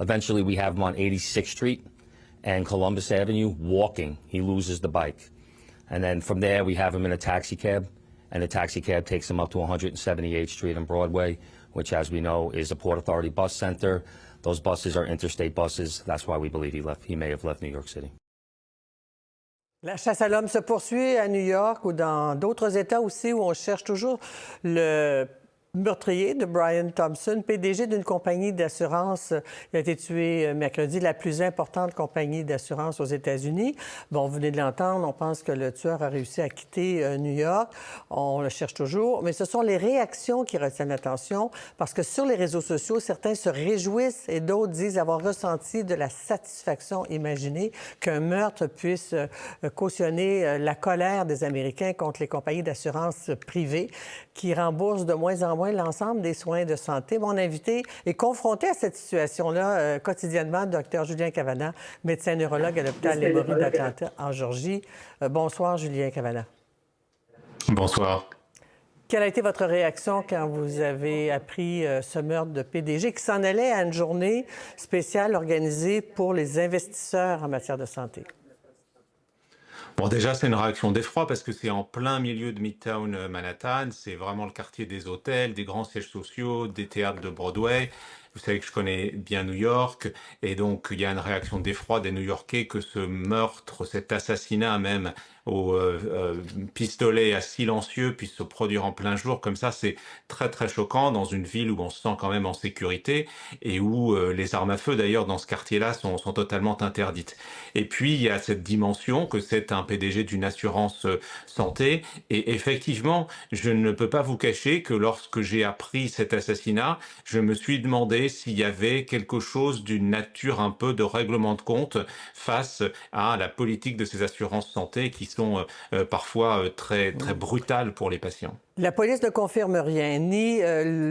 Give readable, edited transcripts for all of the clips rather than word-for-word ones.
Eventually, we have him on 86th Street and Columbus Avenue walking. He loses the bike. And then from there, we have him in a taxi cab, and the taxi cab takes him up to 178th Street and Broadway, which, as we know, is a Port Authority bus center. Those buses are interstate buses. That's why we believe he may have left New York City. La chasse à l'homme se poursuit à New York ou dans d'autres États aussi où on cherche toujours le meurtrier de Brian Thompson, PDG d'une compagnie d'assurance. Il a été tué mercredi, la plus importante compagnie d'assurance aux États-Unis. Bon, vous venez de l'entendre, on pense que le tueur a réussi à quitter New York. On le cherche toujours, mais ce sont les réactions qui retiennent l'attention parce que sur les réseaux sociaux, certains se réjouissent et d'autres disent avoir ressenti de la satisfaction imaginée qu'un meurtre puisse cautionner la colère des Américains contre les compagnies d'assurance privées qui remboursent de moins en moins l'ensemble des soins de santé. Mon invité est confronté à cette situation-là quotidiennement, Dr Julien Cavanagh, médecin neurologue à l'hôpital Emory d'Atlanta, en Georgie. Bonsoir, Julien Cavanagh. Bonsoir. Quelle a été votre réaction quand vous avez appris ce meurtre de PDG qui s'en allait à une journée spéciale organisée pour les investisseurs en matière de santé? Bon, déjà, c'est une réaction d'effroi parce que c'est en plein milieu de Midtown Manhattan. C'est vraiment le quartier des hôtels, des grands sièges sociaux, des théâtres de Broadway. Vous savez que je connais bien New York et donc il y a une réaction d'effroi des New-Yorkais que ce meurtre, cet assassinat même au pistolet à silencieux puisse se produire en plein jour comme ça. C'est très très choquant dans une ville où on se sent quand même en sécurité et où les armes à feu d'ailleurs dans ce quartier-là sont totalement interdites. Et puis il y a cette dimension que c'est un PDG d'une assurance santé et effectivement je ne peux pas vous cacher que lorsque j'ai appris cet assassinat, je me suis demandé s'il y avait quelque chose d'une nature un peu de règlement de compte face à la politique de ces assurances santé qui sont parfois très brutales pour les patients. La police ne confirme rien, ni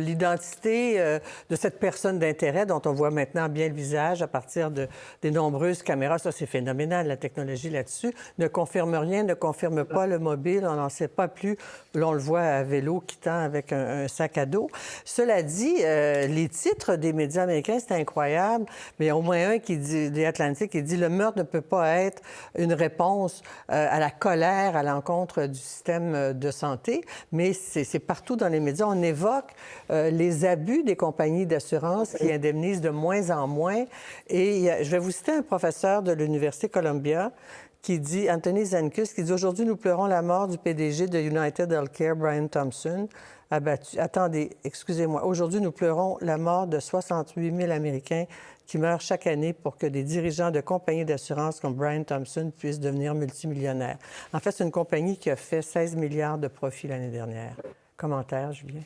l'identité de cette personne d'intérêt dont on voit maintenant bien le visage à partir des nombreuses caméras. Ça, c'est phénoménal, la technologie là-dessus. Ne confirme rien, ne confirme pas le mobile. On n'en sait pas plus. Là, on le voit à vélo quittant avec un sac à dos. Cela dit, les titres des médias américains, c'est incroyable. Mais il y a au moins un qui dit, des Atlantic, qui dit « Le meurtre ne peut pas être une réponse à la colère à l'encontre du système de santé. » Mais c'est partout dans les médias. On évoque les abus des compagnies d'assurance qui indemnisent de moins en moins. Et je vais vous citer un professeur de l'Université Columbia qui dit, Anthony Zankus, qui dit « Aujourd'hui, nous pleurons la mort du PDG de United Healthcare, Brian Thompson, abattu. » Attendez, excusez-moi. Aujourd'hui, nous pleurons la mort de 68 000 Américains qui meurent chaque année pour que des dirigeants de compagnies d'assurance comme Brian Thompson puissent devenir multimillionnaires. En fait, c'est une compagnie qui a fait 16 milliards de profits l'année dernière. Commentaire, Julien?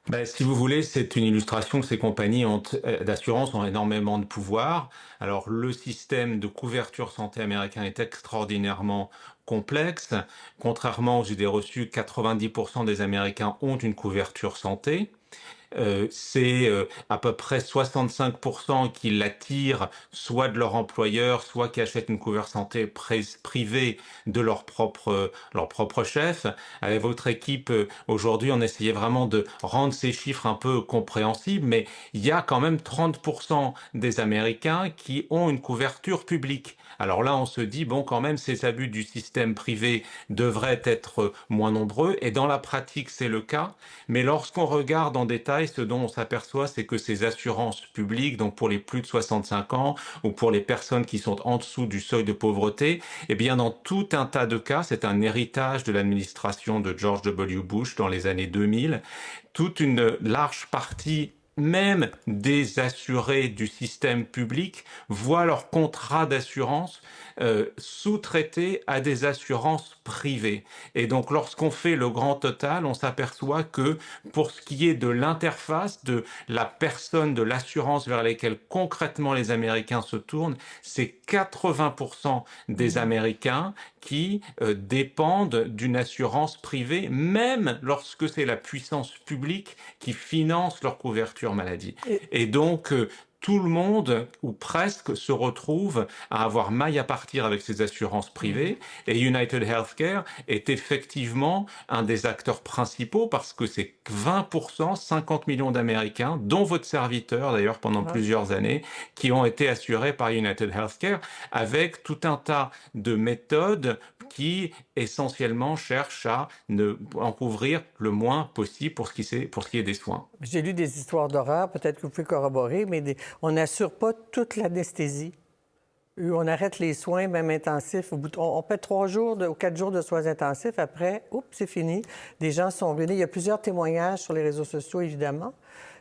Ben, si vous voulez, c'est une illustration que ces compagnies d'assurance ont énormément de pouvoir. Alors, le système de couverture santé américain est extraordinairement complexe. Contrairement aux idées reçues, 90% des Américains ont une couverture santé. C'est à peu près 65% qui l'attirent soit de leur employeur, soit qui achètent une couverture santé privée de leur propre chef. Avec votre équipe, aujourd'hui, on essayait vraiment de rendre ces chiffres un peu compréhensibles, mais il y a quand même 30% des Américains qui ont une couverture publique. Alors là, on se dit, bon, quand même, ces abus du système privé devraient être moins nombreux, et dans la pratique, c'est le cas. Mais lorsqu'on regarde en détail, ce dont on s'aperçoit, c'est que ces assurances publiques, donc pour les plus de 65 ans, ou pour les personnes qui sont en dessous du seuil de pauvreté, eh bien, dans tout un tas de cas, c'est un héritage de l'administration de George W. Bush dans les années 2000, toute une large partie même des assurés du système public voient leur contrat d'assurance sous-traités à des assurances privées. Et donc, lorsqu'on fait le grand total, on s'aperçoit que pour ce qui est de l'interface, de la personne, de l'assurance vers laquelle concrètement les Américains se tournent, c'est 80% des Américains qui dépendent d'une assurance privée, même lorsque c'est la puissance publique qui finance leur couverture maladie. Et donc, tout le monde, ou presque, se retrouve à avoir maille à partir avec ses assurances privées. Et United Healthcare est effectivement un des acteurs principaux parce que c'est 20%, 50 millions d'Américains, dont votre serviteur d'ailleurs pendant plusieurs années, qui ont été assurés par United Healthcare avec tout un tas de méthodes qui essentiellement cherchent à en couvrir le moins possible pour ce qui est des soins. J'ai lu des histoires d'horreur, peut-être que vous pouvez corroborer, mais on n'assure pas toute l'anesthésie. On arrête les soins, même intensifs. On fait 3 jours ou 4 jours de soins intensifs. Après, oups, c'est fini. Des gens sont ruinés. Il y a plusieurs témoignages sur les réseaux sociaux, évidemment.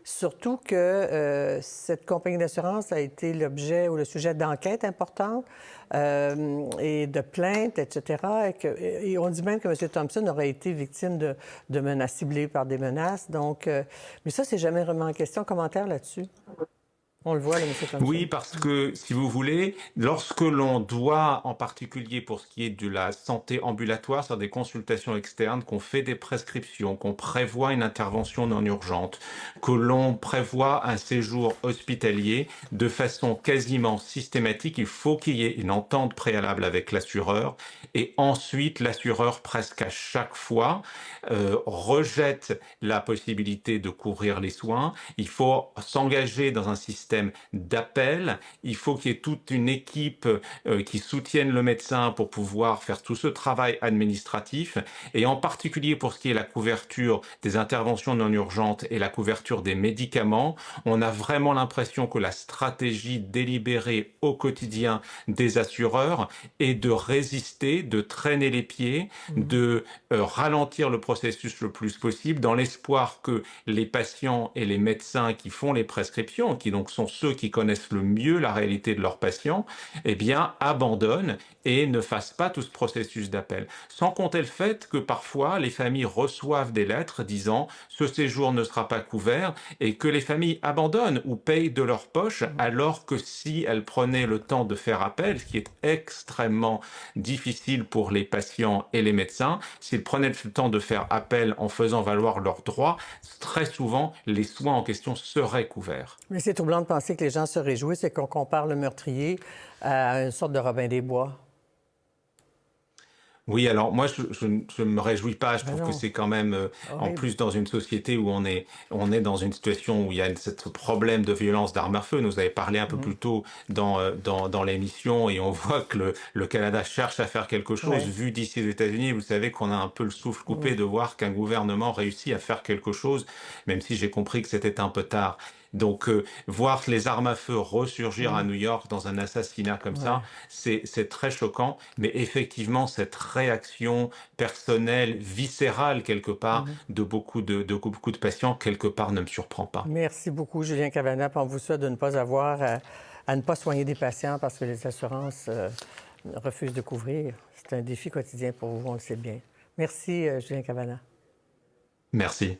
Surtout que cette compagnie d'assurance a été l'objet ou le sujet d'enquêtes importantes et de plaintes, etc. Et on dit même que M. Thompson aurait été victime de menaces, ciblé par des menaces. Donc, mais ça, c'est jamais remis en question. Commentaire là-dessus? On le voit, là, M. Thompson. Oui, parce que, si vous voulez, lorsque l'on doit, en particulier pour ce qui est de la santé ambulatoire, c'est-à-dire des consultations externes, qu'on fait des prescriptions, qu'on prévoit une intervention non urgente, que l'on prévoit un séjour hospitalier, de façon quasiment systématique, il faut qu'il y ait une entente préalable avec l'assureur, et ensuite l'assureur, presque à chaque fois, rejette la possibilité de couvrir les soins. Il faut s'engager dans un système d'appel, il faut qu'il y ait toute une équipe qui soutienne le médecin pour pouvoir faire tout ce travail administratif, et en particulier pour ce qui est la couverture des interventions non urgentes et la couverture des médicaments, on a vraiment l'impression que la stratégie délibérée au quotidien des assureurs est de résister, de traîner les pieds, de ralentir le processus le plus possible dans l'espoir que les patients et les médecins qui font les prescriptions, qui donc sont ceux qui connaissent le mieux la réalité de leurs patients, eh bien, abandonnent et ne fassent pas tout ce processus d'appel. Sans compter le fait que parfois, les familles reçoivent des lettres disant « ce séjour ne sera pas couvert » et que les familles abandonnent ou payent de leur poche, alors que si elles prenaient le temps de faire appel, ce qui est extrêmement difficile pour les patients et les médecins, s'ils prenaient le temps de faire appel en faisant valoir leurs droits, très souvent, les soins en question seraient couverts. Mais c'est troublant de penser que les gens se réjouissent et qu'on compare le meurtrier à une sorte de Robin des Bois. Oui, alors moi, je ne me réjouis pas. Je trouve que c'est quand même, en Horrible. plus, dans une société où on est dans une situation où il y a ce problème de violence d'armes à feu. Nous avez parlé un peu plus tôt dans l'émission, et on voit que le Canada cherche à faire quelque chose. Ouais. Vu d'ici aux États-Unis, vous savez qu'on a un peu le souffle coupé de voir qu'un gouvernement réussit à faire quelque chose, même si j'ai compris que c'était un peu tard. Donc, voir les armes à feu ressurgir à New York dans un assassinat comme ça, c'est très choquant. Mais effectivement, cette réaction personnelle, viscérale quelque part, de beaucoup de patients, quelque part, ne me surprend pas. Merci beaucoup, Julien Cavanagh. Puis on vous souhaite de ne pas avoir à ne pas soigner des patients parce que les assurances refusent de couvrir. C'est un défi quotidien pour vous, on le sait bien. Merci, Julien Cavanagh. Merci.